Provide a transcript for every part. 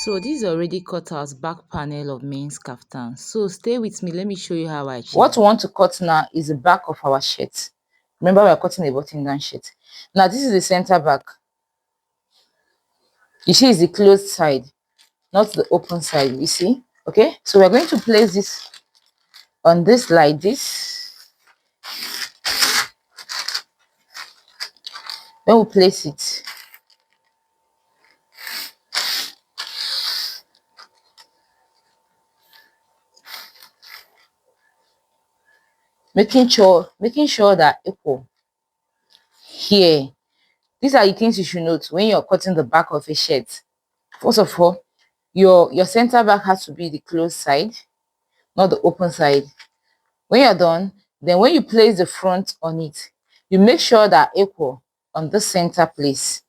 So this is already cut out back panel of men's kaftan. So stay with me. Let me show you how I achieve. What we want to cut now is the back of our shirt. Remember, we are cutting a button down shirt. Now this is the center back. You see, it's the closed side, not the open side. You see, okay? So we're going to place this on this like this. Then we'll place it. Making sure that equal here. These are the things you should note when you're cutting the back of a shirt. First of all, your center back has to be the closed side, not the open side. When you're done, then when you place the front on it, you make sure that equal on the center place.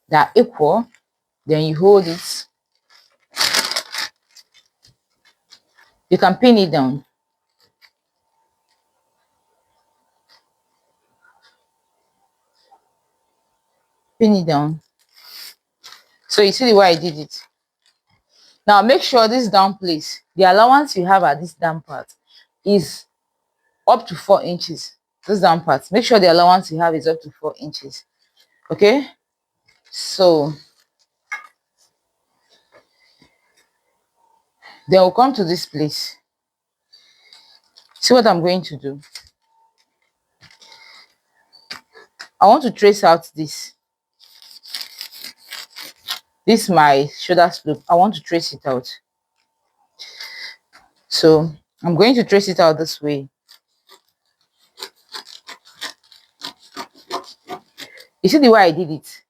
That equal, then you hold it. You can pin it down. Pin it down. So you see the way I did it. Now make sure this down place, the allowance you have at this down part is up to 4 inches. This down part, make sure the allowance you have is up to 4 inches. Okay, so then we'll come to this place. See what I'm going to do. I want to trace out this my shoulder slope. I want to trace it out. So I'm going to trace it out this way. You see the way I did it?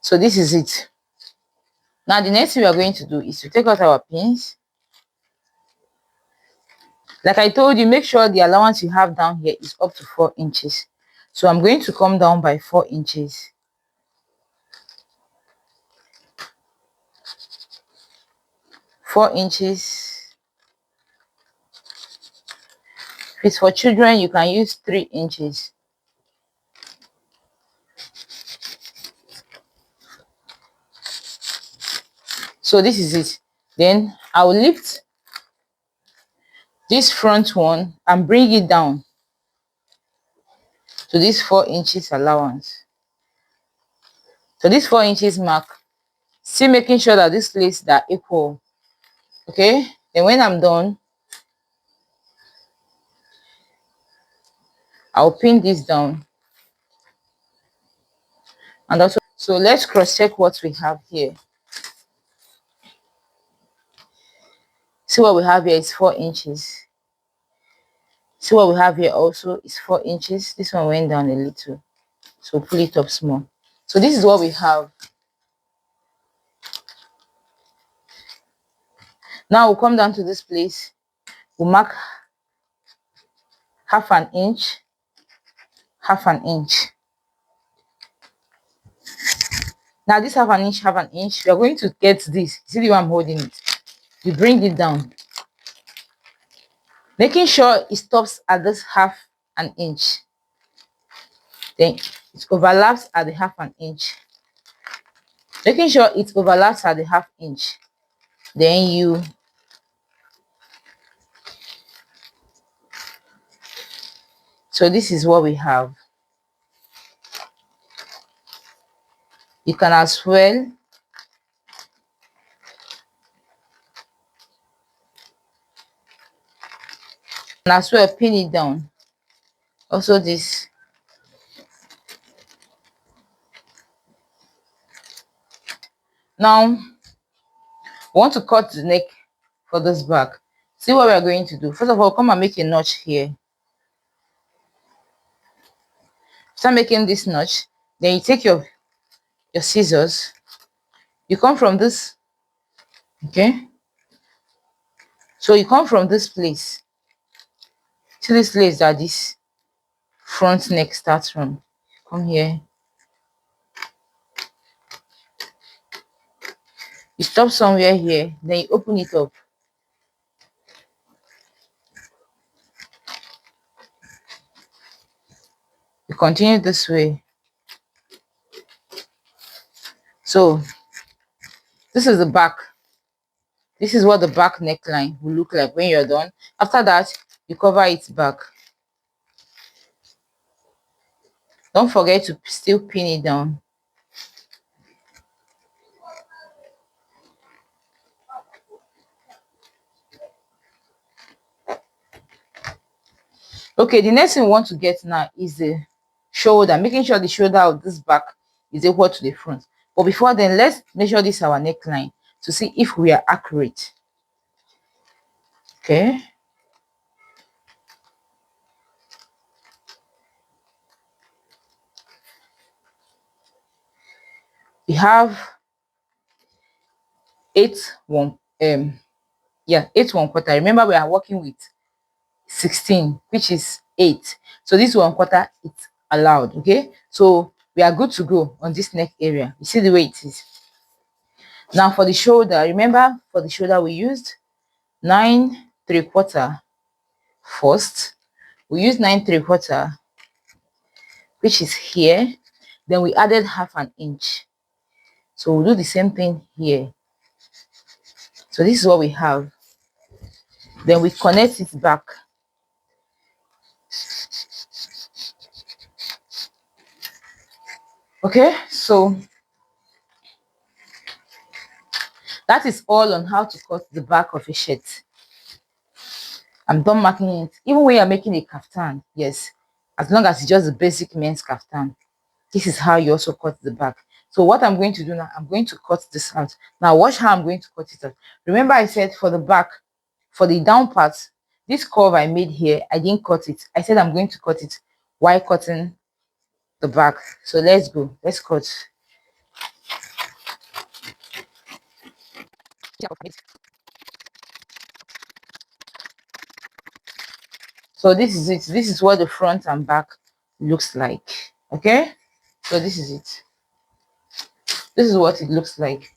So this is it. Now the next thing we are going to do is to take out our pins. Like I told you, make sure the allowance you have down here is up to 4 inches. So I'm going to come down by 4 inches. Four inches. If it's for children, you can use 3 inches. So this is it. Then I will lift this front one and bring it down to this 4 inches allowance. So this 4 inches mark, still making sure that this place are equal. Okay, then when I'm done, I'll pin this down. And also, so let's cross check what we have here. See what we have here is 4 inches. See what we have here also is 4 inches. This one went down a little, so pull it up small. So this is what we have. Now we'll come down to this place. We'll mark half an inch, half an inch. Now this half an inch, we are going to get this. See the way I'm holding it? You bring it down, making sure it stops at this half an inch. Then it overlaps at the half an inch. Making sure it overlaps at the half inch. Then you so this is what we have. You can as well pin it down. Also this. Now we want to cut the neck for this back. See what we are going to do. First of all, come and make a notch here. Start making this notch. Then you take your scissors. You come from this. Okay. So you come from this place to this place that this front neck starts from. Come here. You stop somewhere here. Then you open it up. You continue this way. So this is the back. This is what the back neckline will look like when you're done. After that, you cover it back. Don't forget to still pin it down. Okay, the next thing we want to get now is the shoulder, making sure the shoulder of this back is equal to the front. But before then, let's measure this our neckline to see if we are accurate. Okay. We have 8 1/4. Remember, we are working with 16, which is 8. So this 1/4 it's allowed. Okay, so we are good to go on this neck area. You see the way it is. Now for the shoulder, remember for the shoulder we used 9 3/4 first. We used 9 3/4, which is here. Then we added half an inch. So we'll do the same thing here. So this is what we have. Then we connect it back. Okay, so that is all on how to cut the back of a shirt. I'm done marking it. Even when you're making a kaftan, yes, as long as it's just the basic men's kaftan, this is how you also cut the back. So what I'm going to do now, I'm going to cut this out. Now watch how I'm going to cut it out. Remember I said for the back, for the down part, this curve I made here, I didn't cut it. I said I'm going to cut it while cutting the back. So let's go. Let's cut. So this is it. This is what the front and back looks like. Okay, so this is it. This is what it looks like.